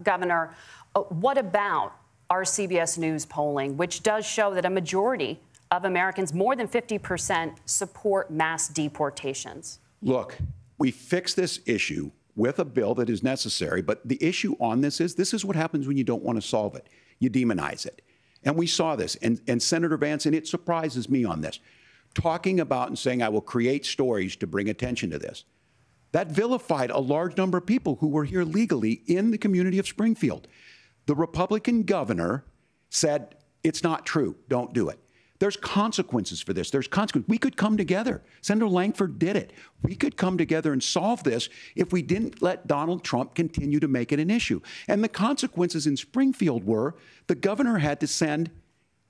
Governor, what about our CBS News polling, which does show that a majority of Americans, more than 50%, support mass deportations? Look, we fix this issue with a bill that is necessary, but the issue on this is what happens when you don't want to solve it. You demonize it. And we saw this, and Senator Vance, and it surprises me on this, talking about and saying, I will create stories to bring attention to this. That vilified a large number of people who were here legally in the community of Springfield. The Republican governor said, it's not true, don't do it. There's consequences for this. There's consequences. We could come together. Senator Langford did it. We could come together and solve this if we didn't let Donald Trump continue to make it an issue. And the consequences in Springfield were the governor had to send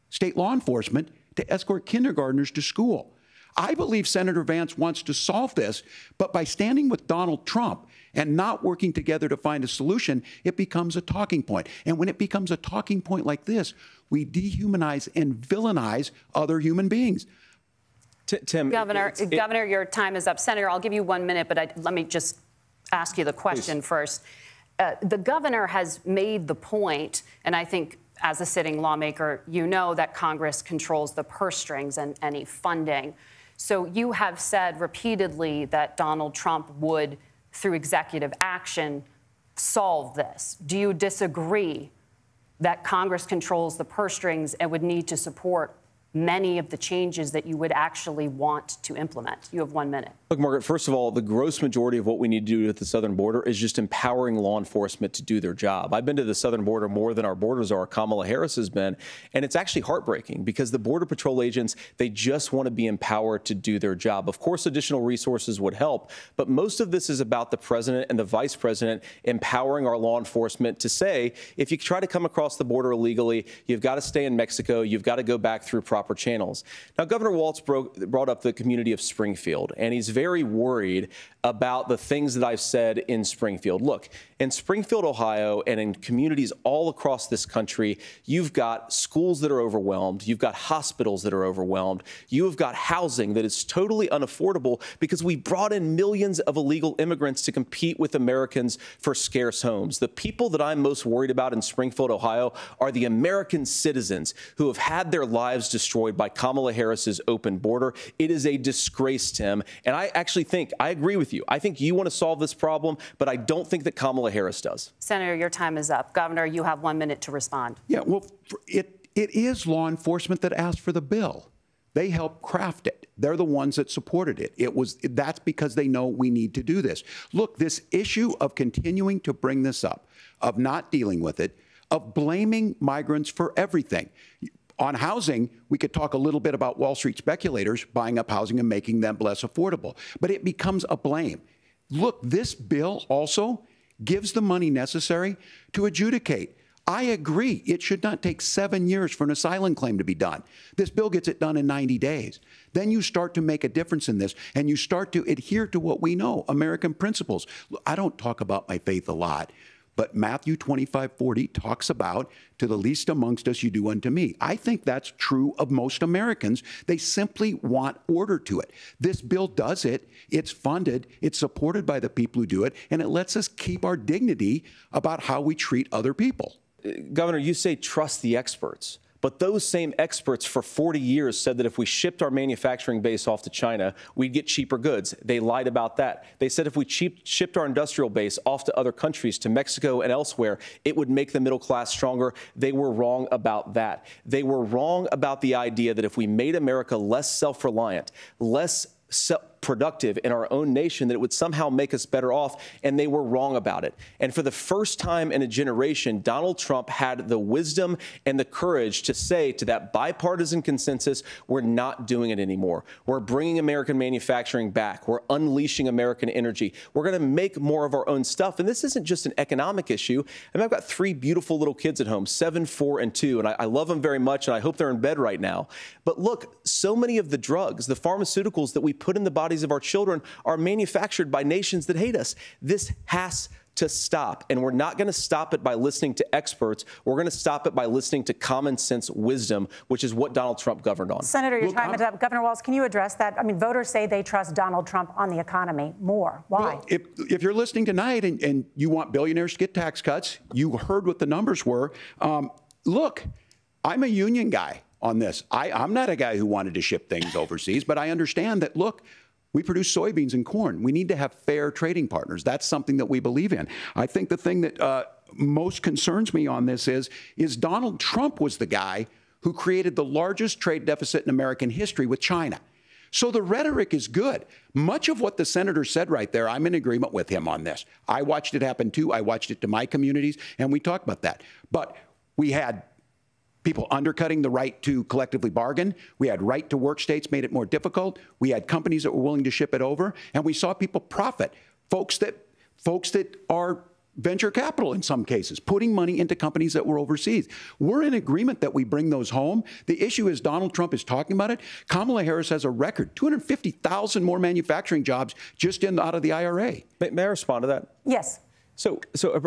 state law enforcement to escort kindergartners to school. I believe Senator Vance wants to solve this, but by standing with Donald Trump and not working together to find a solution, it becomes a talking point. And when it becomes a talking point like this, we dehumanize and villainize other human beings. Tim, Governor, your time is up. Senator, I'll give you 1 minute, but let me just ask you the question first. The governor has made the point, and I think as a sitting lawmaker, you know that Congress controls the purse strings and any funding. So you have said repeatedly that Donald Trump would, through executive action, solve this. Do you disagree that Congress controls the purse strings and would need to support many of the changes that you would actually want to implement? You have 1 minute. Look, Margaret, first of all, the gross majority of what we need to do at the southern border is just empowering law enforcement to do their job. I've been to the southern border more than our borders are. Kamala Harris has been, and it's actually heartbreaking because the Border Patrol agents, they just want to be empowered to do their job. Of course, additional resources would help, but most of this is about the president and the vice president empowering our law enforcement to say, if you try to come across the border illegally, you've got to stay in Mexico, you've got to go back through proper channels. Now, Governor Walz brought up the community of Springfield, and he's very worried about the things that I've said in Springfield. Look, in Springfield, Ohio, and in communities all across this country, you've got schools that are overwhelmed. You've got hospitals that are overwhelmed. You have got housing that is totally unaffordable because we brought in millions of illegal immigrants to compete with Americans for scarce homes. The people that I'm most worried about in Springfield, Ohio, are the American citizens who have had their lives destroyed by Kamala Harris's open border. It is a disgrace, Tim. And I actually think, I agree with you. I think you want to solve this problem, but I don't think that Kamala Harris does. Senator, your time is up. Governor, you have 1 minute to respond. Yeah, well, it is law enforcement that asked for the bill. They helped craft it. They're the ones that supported it. That's because they know we need to do this. Look, this issue of continuing to bring this up, of not dealing with it, of blaming migrants for everything. On housing, we could talk a little bit about Wall Street speculators buying up housing and making them less affordable, but it becomes a blame. Look, this bill also gives the money necessary to adjudicate. I agree. It should not take 7 years for an asylum claim to be done. This bill gets it done in 90 days. Then you start to make a difference in this, and you start to adhere to what we know, American principles. I don't talk about my faith a lot, but Matthew 25:40 talks about, to the least amongst us, you do unto me. I think that's true of most Americans. They simply want order to it. This bill does it. It's funded. It's supported by the people who do it. And it lets us keep our dignity about how we treat other people. Governor, you say trust the experts. But those same experts for 40 years said that if we shipped our manufacturing base off to China, we'd get cheaper goods. They lied about that. They said if we shipped our industrial base off to other countries, to Mexico and elsewhere, it would make the middle class stronger. They were wrong about that. They were wrong about the idea that if we made America less self-reliant, less productive in our own nation, that it would somehow make us better off, and they were wrong about it. And for the first time in a generation, Donald Trump had the wisdom and the courage to say to that bipartisan consensus, we're not doing it anymore. We're bringing American manufacturing back. We're unleashing American energy. We're going to make more of our own stuff. And this isn't just an economic issue. I mean, I've got 3 beautiful little kids at home, 7, 4, and 2, and I love them very much, and I hope they're in bed right now. But look, so many of the drugs, the pharmaceuticals that we put in the bodies of our children are manufactured by nations that hate us. This has to stop. And we're not going to stop it by listening to experts. We're going to stop it by listening to common sense wisdom, which is what Donald Trump governed on. Senator, your time is up. Governor Walz, can you address that? I mean, voters say they trust Donald Trump on the economy more. Why? Well, if you're listening tonight and you want billionaires to get tax cuts, you heard what the numbers were. Look, I'm a union guy on this. I'm not a guy who wanted to ship things overseas, but I understand that, look, we produce soybeans and corn. We need to have fair trading partners. That's something that we believe in. I think the thing that most concerns me on this is Donald Trump was the guy who created the largest trade deficit in American history with China. So the rhetoric is good. Much of what the senator said right there, I'm in agreement with him on this. I watched it happen too. I watched it to my communities, and we talked about that. But we had people undercutting the right to collectively bargain. We had right to work states made it more difficult. We had companies that were willing to ship it over, and we saw people profit. Folks that are venture capital in some cases, putting money into companies that were overseas. We're in agreement that we bring those home. The issue is Donald Trump is talking about it. Kamala Harris has a record, 250,000 more manufacturing jobs just out of the IRA. May I respond to that? Yes. So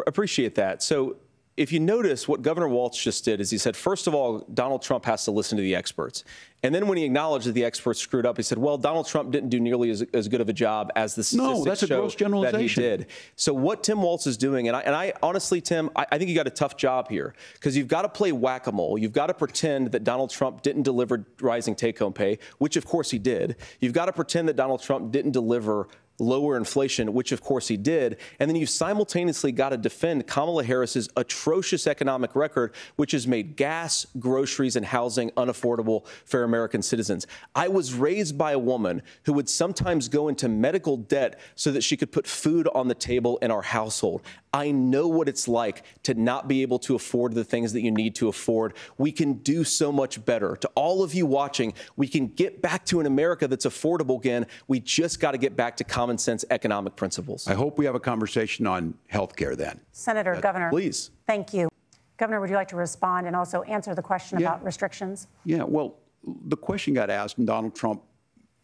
appreciate that. So if you notice, what Governor Walz just did is he said, first of all, Donald Trump has to listen to the experts. And then when he acknowledged that the experts screwed up, he said, well, Donald Trump didn't do nearly as good of a job as the statistics that's a gross generalization. that he did. So what Tim Walz is doing, and I honestly, Tim, I think you got a tough job here, because you've got to play whack-a-mole. You've got to pretend that Donald Trump didn't deliver rising take-home pay, which of course he did. You've got to pretend that Donald Trump didn't deliver lower inflation, which of course he did. And then you've simultaneously got to defend Kamala Harris's atrocious economic record, which has made gas, groceries, and housing unaffordable for American citizens. I was raised by a woman who would sometimes go into medical debt so that she could put food on the table in our household. I know what it's like to not be able to afford the things that you need to afford. We can do so much better. To all of you watching, we can get back to an America that's affordable again. We just got to get back to common sense economic principles. I hope we have a conversation on health care then. Senator, Governor. Please. Thank you. Governor, would you like to respond and also answer the question about restrictions? Yeah, well, the question got asked, and Donald Trump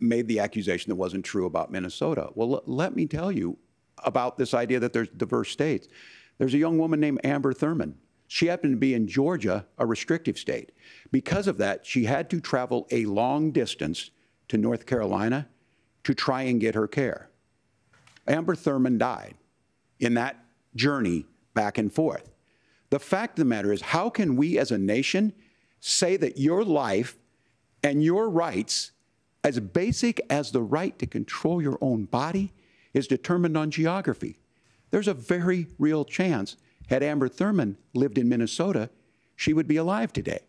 made the accusation that wasn't true about Minnesota. Well, let me tell you about this idea that there's diverse states. There's a young woman named Amber Thurman. She happened to be in Georgia, a restrictive state. Because of that, she had to travel a long distance to North Carolina to try and get her care. Amber Thurman died in that journey back and forth. The fact of the matter is, how can we as a nation say that your life and your rights, as basic as the right to control your own body, is determined on geography? There's a very real chance, had Amber Thurman lived in Minnesota, she would be alive today.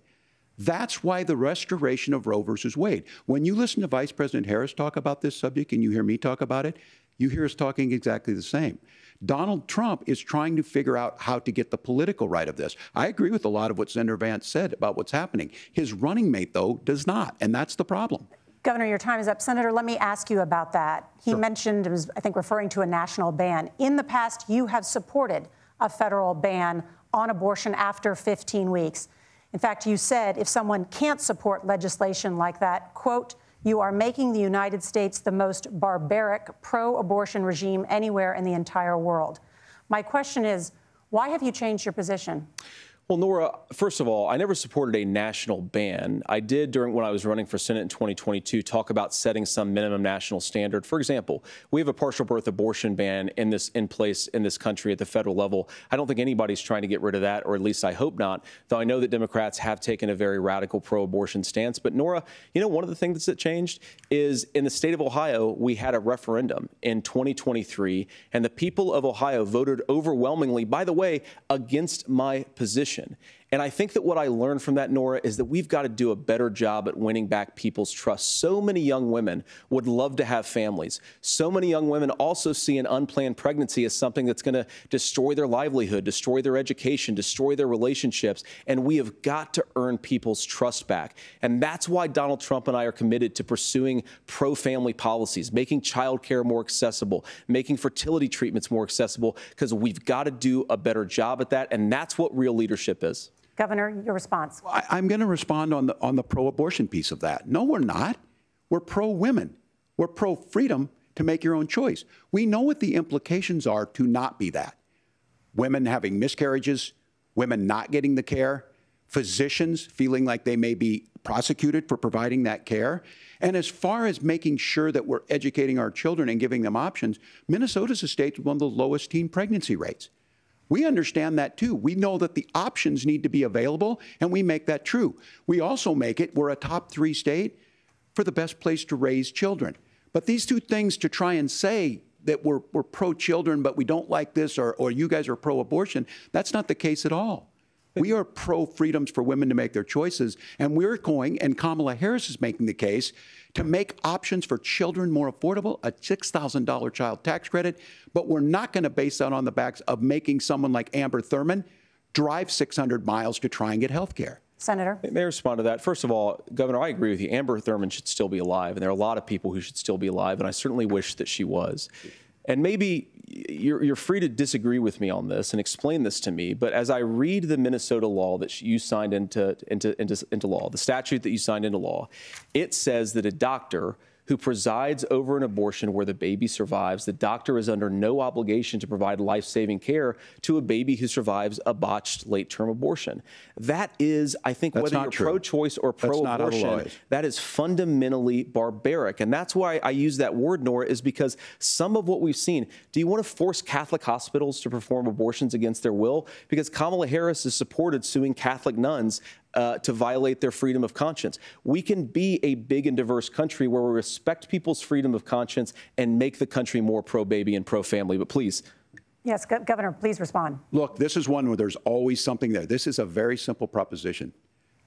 That's why the restoration of Roe versus Wade. When you listen to Vice President Harris talk about this subject and you hear me talk about it, you hear us talking exactly the same. Donald Trump is trying to figure out how to get the political right of this. I agree with a lot of what Senator Vance said about what's happening. His running mate, though, does not, and that's the problem. Governor, your time is up. Senator, let me ask you about that. He mentioned, was, I think, referring to a national ban. In the past, you have supported a federal ban on abortion after 15 weeks. In fact, you said if someone can't support legislation like that, quote, you are making the United States the most barbaric pro-abortion regime anywhere in the entire world. My question is, why have you changed your position? Well, Nora, first of all, I never supported a national ban. I did when I was running for Senate in 2022 talk about setting some minimum national standard. For example, we have a partial birth abortion ban in place in this country at the federal level. I don't think anybody's trying to get rid of that, or at least I hope not, though I know that Democrats have taken a very radical pro-abortion stance. But Nora, you know, one of the things that changed is in the state of Ohio, we had a referendum in 2023, and the people of Ohio voted overwhelmingly, by the way, against my position. And I think that what I learned from that, Nora, is that we've got to do a better job at winning back people's trust. So many young women would love to have families. So many young women also see an unplanned pregnancy as something that's going to destroy their livelihood, destroy their education, destroy their relationships. And we have got to earn people's trust back. And that's why Donald Trump and I are committed to pursuing pro-family policies, making childcare more accessible, making fertility treatments more accessible, because we've got to do a better job at that. And that's what real leadership is. Governor, your response. I'm going to respond on the pro-abortion piece of that. No, we're not. We're pro-women. We're pro-freedom to make your own choice. We know what the implications are to not be that. women having miscarriages, women not getting the care, physicians feeling like they may be prosecuted for providing that care. And as far as making sure that we're educating our children and giving them options, Minnesota's a state with one of the lowest teen pregnancy rates. We understand that too. We know that the options need to be available, and we make that true. We also make it, we're a top 3 state for the best place to raise children. But these two things, to try and say that we're pro-children, but we don't like this, or you guys are pro-abortion, that's not the case at all. We are pro-freedoms for women to make their choices, and we're going, and Kamala Harris is making the case, to make options for children more affordable, a $6,000 child tax credit, but we're not going to base that on the backs of making someone like Amber Thurman drive 600 miles to try and get health care. Senator? May I respond to that? First of all, Governor, I agree with you. Amber Thurman should still be alive, and there are a lot of people who should still be alive, and I certainly wish that she was. And maybe you're free to disagree with me on this and explain this to me, but as I read the Minnesota law that you signed into law, the statute that you signed into law, it says that a doctor who presides over an abortion where the baby survives, the doctor is under no obligation to provide life-saving care to a baby who survives a botched late-term abortion. That is, I think, whether you're pro-choice or pro-abortion, that is fundamentally barbaric. And that's why I use that word, Nora, is because some of what we've seen, do you want to force Catholic hospitals to perform abortions against their will? Because Kamala Harris has supported suing Catholic nuns to violate their freedom of conscience. We can be a big and diverse country where we respect people's freedom of conscience and make the country more pro-baby and pro-family. But please. Yes, Governor, please respond. Look, this is one where there's always something there. This is a very simple proposition.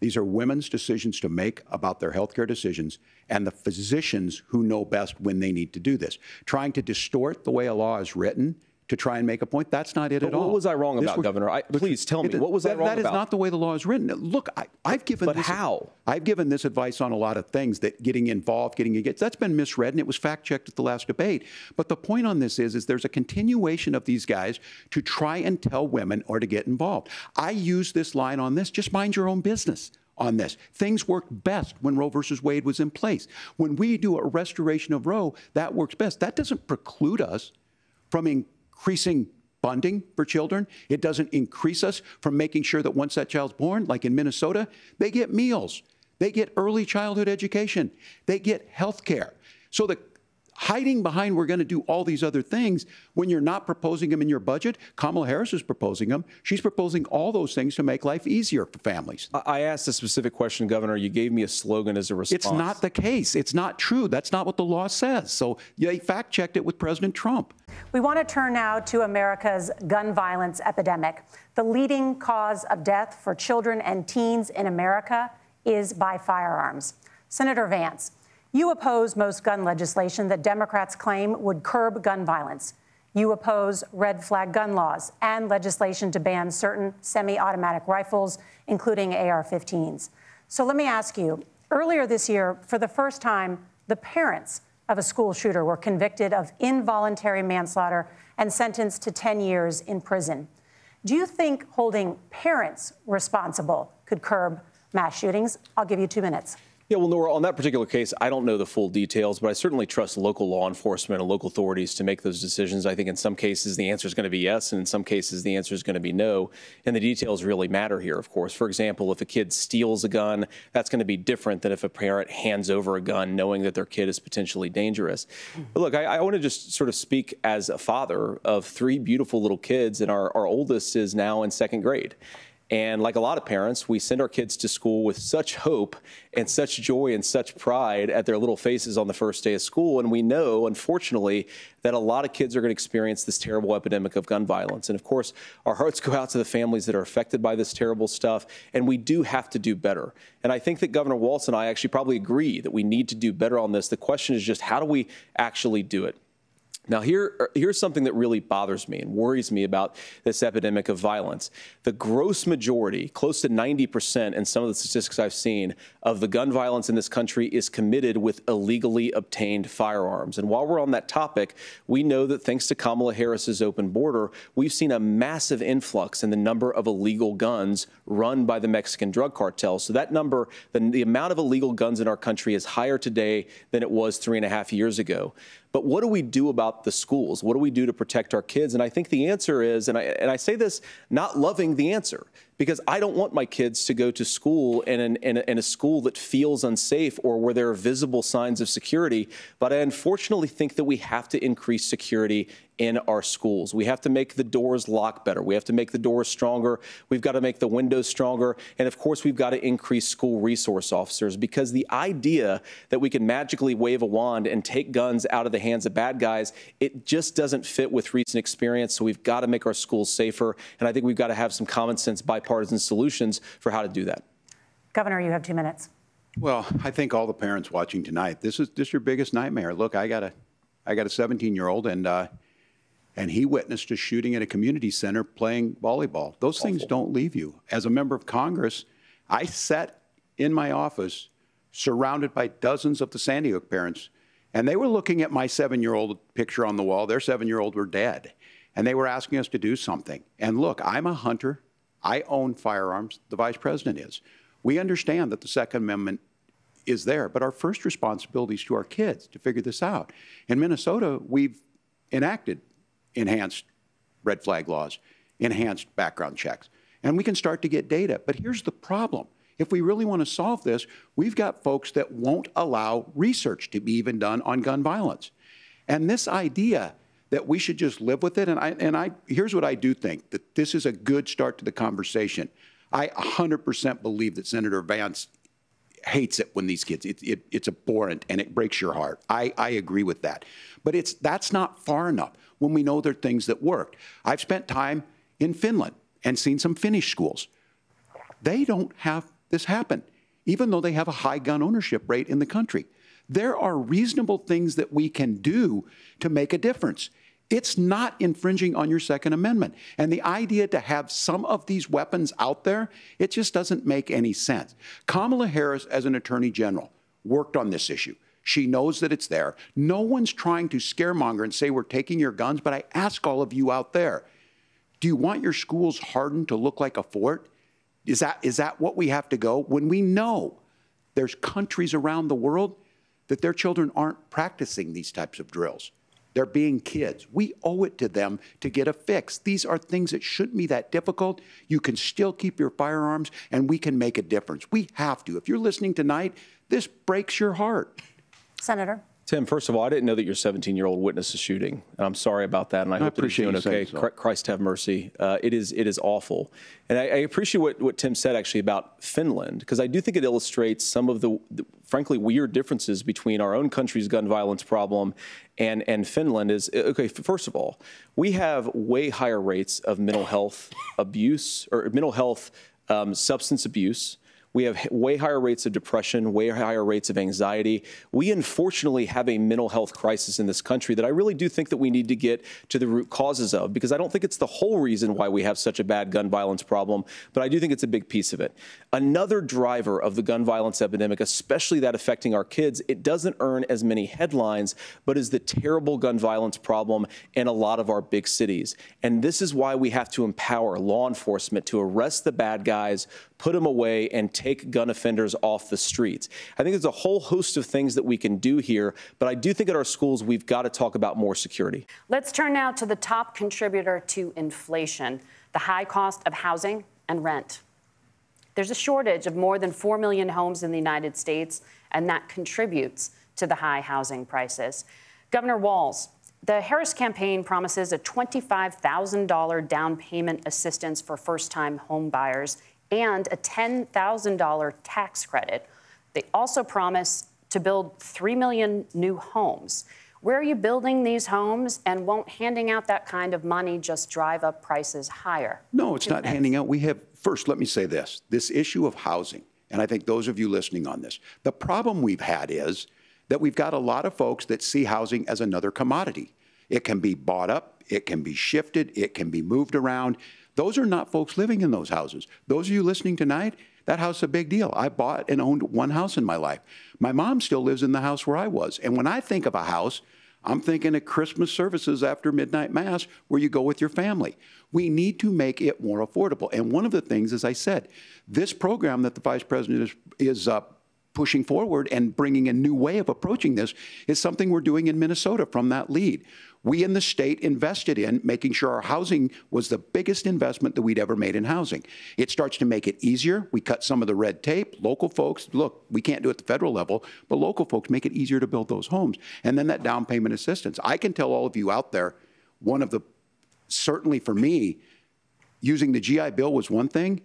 These are women's decisions to make about their health care decisions, and the physicians who know best when they need to do this. Trying to distort the way a law is written to try and make a point, that's not it at all. What was I wrong about, Governor? Please tell me, what was I wrong about? That is not the way the law is written. Look, I've given But this, how? I've given this advice on a lot of things, that getting involved, getting engaged, that's been misread, and it was fact-checked at the last debate. But the point on this is there's a continuation of these guys to try and tell women or to get involved. I use this line on this, just mind your own business on this. Things worked best when Roe versus Wade was in place. When we do a restoration of Roe, that works best. That doesn't preclude us from increasing funding for children. It doesn't increase us from making sure that once that child's born, like in Minnesota, they get meals, they get early childhood education, they get health care. So the hiding behind we're going to do all these other things when you're not proposing them in your budget. Kamala Harris is proposing them. She's proposing all those things to make life easier for families. I asked a specific question, Governor. You gave me a slogan as a response. It's not the case. It's not true. That's not what the law says. So they fact-checked it with President Trump. We want to turn now to America's gun violence epidemic. The leading cause of death for children and teens in America is by firearms. Senator Vance, you oppose most gun legislation that Democrats claim would curb gun violence. You oppose red flag gun laws and legislation to ban certain semi-automatic rifles, including AR-15s. So let me ask you, earlier this year, for the first time, the parents of a school shooter were convicted of involuntary manslaughter and sentenced to 10 years in prison. Do you think holding parents responsible could curb mass shootings? I'll give you 2 minutes. Yeah, well, Nora, on that particular case, I don't know the full details, but I certainly trust local law enforcement and local authorities to make those decisions. I think in some cases the answer is going to be yes, and in some cases the answer is going to be no. And the details really matter here, of course. For example, if a kid steals a gun, that's going to be different than if a parent hands over a gun knowing that their kid is potentially dangerous. But look, I want to just sort of speak as a father of 3 beautiful little kids, and our oldest is now in 2nd grade. And like a lot of parents, we send our kids to school with such hope and such joy and such pride at their little faces on the first day of school. And we know, unfortunately, that a lot of kids are going to experience this terrible epidemic of gun violence. And of course, our hearts go out to the families that are affected by this terrible stuff. And we do have to do better. And I think that Governor Walz and I actually probably agree that we need to do better on this. The question is just, how do we actually do it? Now, here's something that really bothers me and worries me about this epidemic of violence. The gross majority, close to 90% in some of the statistics I've seen, of the gun violence in this country is committed with illegally obtained firearms. And while we're on that topic, we know that thanks to Kamala Harris's open border, we've seen a massive influx in the number of illegal guns run by the Mexican drug cartels. So that number, the amount of illegal guns in our country is higher today than it was 3.5 years ago. But what do we do about the schools? What do we do to protect our kids? And I think the answer is, and I say this not loving the answer, because I don't want my kids to go to school in a school that feels unsafe or where there are visible signs of security. But I unfortunately think that we have to increase security in our schools. We have to make the doors lock better. We have to make the doors stronger. We've got to make the windows stronger. And of course, we've got to increase school resource officers, because the idea that we can magically wave a wand and take guns out of the hands of bad guys, it just doesn't fit with recent experience. So we've got to make our schools safer. And I think we've got to have some common sense bipartisan solutions for how to do that. Governor, you have 2 minutes. Well, I think all the parents watching tonight, this is your biggest nightmare. Look, I got a 17-year-old, and he witnessed a shooting at a community center playing volleyball. Those things don't leave you. As a member of Congress, I sat in my office surrounded by dozens of the Sandy Hook parents, and they were looking at my 7-year-old picture on the wall. Their 7-year-old were dead, and they were asking us to do something. And look, I'm a hunter. I own firearms. The vice president is. We understand that the Second Amendment is there, but our first responsibility is to our kids to figure this out. In Minnesota, we've enacted enhanced red flag laws, enhanced background checks, and we can start to get data. But here's the problem. If we really want to solve this, we've got folks that won't allow research to be even done on gun violence. And this idea that we should just live with it, and here's what I do think, that this is a good start to the conversation. I 100% believe that Senator Vance hates it when these kids, it's abhorrent and it breaks your heart. I agree with that. But that's not far enough when we know there are things that worked. I've spent time in Finland and seen some Finnish schools. They don't have this happen, even though they have a high gun ownership rate in the country. There are reasonable things that we can do to make a difference. It's not infringing on your Second Amendment. And the idea to have some of these weapons out there, it just doesn't make any sense. Kamala Harris, as an attorney general, worked on this issue. She knows that it's there. No one's trying to scaremonger and say we're taking your guns, but I ask all of you out there, do you want your schools hardened to look like a fort? Is that what we have to go? When we know there's countries around the world that their children aren't practicing these types of drills. They're being kids. We owe it to them to get a fix. These are things that shouldn't be that difficult. You can still keep your firearms, and we can make a difference. We have to. If you're listening tonight, this breaks your heart. Senator. Tim, first of all, I didn't know that your 17-year-old witnessed a shooting, and I'm sorry about that, and I hope that he's doing okay. So. Christ have mercy. It is awful. And I appreciate what Tim said, actually, about Finland, because I do think it illustrates some of the frankly, weird differences between our own country's gun violence problem and Finland. Okay, first of all, we have way higher rates of mental health abuse, or mental health substance abuse. We have way higher rates of depression, way higher rates of anxiety. We unfortunately have a mental health crisis in this country that I really do think that we need to get to the root causes of, because I don't think it's the whole reason why we have such a bad gun violence problem, but I do think it's a big piece of it. Another driver of the gun violence epidemic, especially that affecting our kids, it doesn't earn as many headlines, but is the terrible gun violence problem in a lot of our big cities. And this is why we have to empower law enforcement to arrest the bad guys, put them away, and take gun offenders off the streets. I think there's a whole host of things that we can do here, but I do think at our schools we've got to talk about more security. Let's turn now to the top contributor to inflation, the high cost of housing and rent. There's a shortage of more than 4 million homes in the United States, and that contributes to the high housing prices. Governor Walz, the Harris campaign promises a $25,000 down payment assistance for first-time home buyers and a $10,000 tax credit. They also promise to build 3 million new homes. Where are you building these homes, and won't handing out that kind of money just drive up prices higher? No, it's not handing out. We have, first, let me say this issue of housing, and I think those of you listening on this, the problem we've had is that we've got a lot of folks that see housing as another commodity. It can be bought up, it can be shifted, it can be moved around. Those are not folks living in those houses. Those of you listening tonight, that house is a big deal. I bought and owned one house in my life. My mom still lives in the house where I was. And when I think of a house, I'm thinking of Christmas services after midnight mass where you go with your family. We need to make it more affordable. And one of the things, as I said, this program that the vice president is pushing forward and bringing a new way of approaching this is something we're doing in Minnesota from that lead. We in the state invested in making sure our housing was the biggest investment that we'd ever made in housing. It starts to make it easier. We cut some of the red tape. Local folks, look, we can't do it at the federal level, but local folks make it easier to build those homes. And then that down payment assistance. I can tell all of you out there, certainly for me, using the GI Bill was one thing,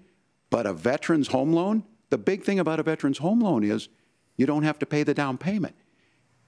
but a veteran's home loan, the big thing about a veteran's home loan is you don't have to pay the down payment.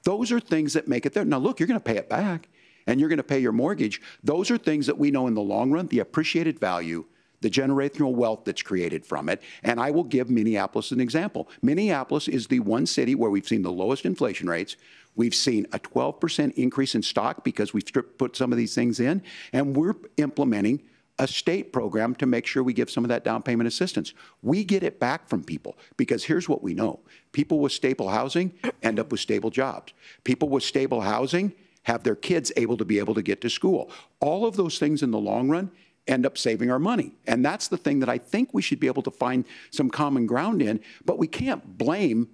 Those are things that make it there. Now, look, you're going to pay it back, and you're going to pay your mortgage. Those are things that we know in the long run, the appreciated value, the generational wealth that's created from it. And I will give Minneapolis an example. Minneapolis is the one city where we've seen the lowest inflation rates. We've seen a 12% increase in stock because we've put some of these things in, and we're implementing a state program to make sure we give some of that down payment assistance. We get it back from people because here's what we know. People with stable housing end up with stable jobs. People with stable housing have their kids able to get to school. All of those things in the long run end up saving our money. And that's the thing that I think we should be able to find some common ground in, but we can't blame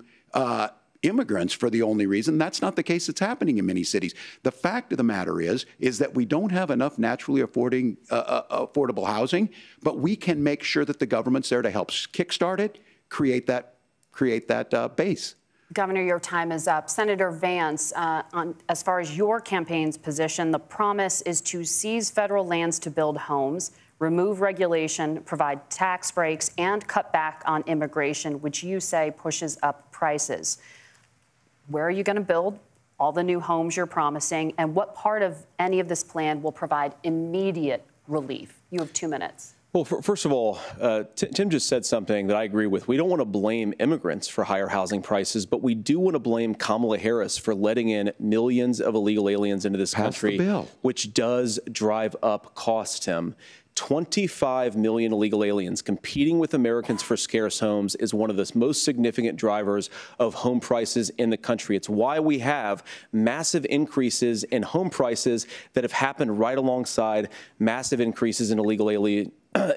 immigrants for the only reason. That's not the case that's happening in many cities. The fact of the matter is that we don't have enough naturally affordable housing, but we can make sure that the government's there to help kickstart it, create that base. Governor, your time is up. Senator Vance, as far as your campaign's position, the promise is to seize federal lands to build homes, remove regulation, provide tax breaks, and cut back on immigration, which you say pushes up prices. Where are you going to build all the new homes you're promising, and what part of any of this plan will provide immediate relief? You have 2 minutes. Well, first of all, Tim just said something that I agree with. We don't want to blame immigrants for higher housing prices, but we do want to blame Kamala Harris for letting in millions of illegal aliens into this country, which does drive up costs, Tim. 25 million illegal aliens competing with Americans for scarce homes is one of the most significant drivers of home prices in the country. It's why we have massive increases in home prices that have happened right alongside massive increases in illegal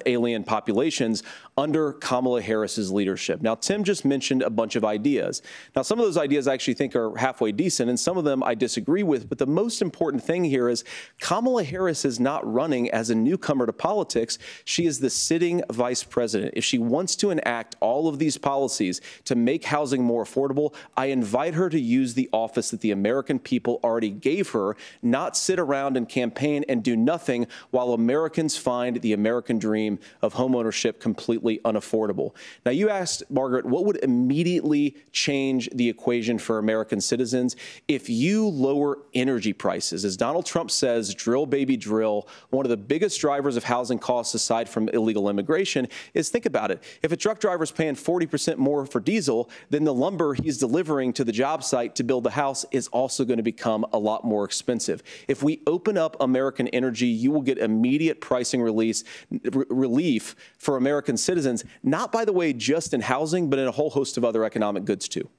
alien populations under Kamala Harris's leadership. Now, Tim just mentioned a bunch of ideas. Now, some of those ideas I actually think are halfway decent, and some of them I disagree with. But the most important thing here is Kamala Harris is not running as a newcomer to politics. She is the sitting vice president. If she wants to enact all of these policies to make housing more affordable, I invite her to use the office that the American people already gave her, not sit around and campaign and do nothing while Americans find the American dream of homeownership completely unaffordable. Now, you asked, Margaret, what would immediately change the equation for American citizens? If you lower energy prices, as Donald Trump says, drill, baby, drill, one of the biggest drivers of housing costs aside from illegal immigration is, think about it, if a truck driver is paying 40% more for diesel, then the lumber he's delivering to the job site to build the house is also going to become a lot more expensive. If we open up American energy, you will get immediate pricing relief for American citizens, not, by the way, just in housing, but in a whole host of other economic goods, too.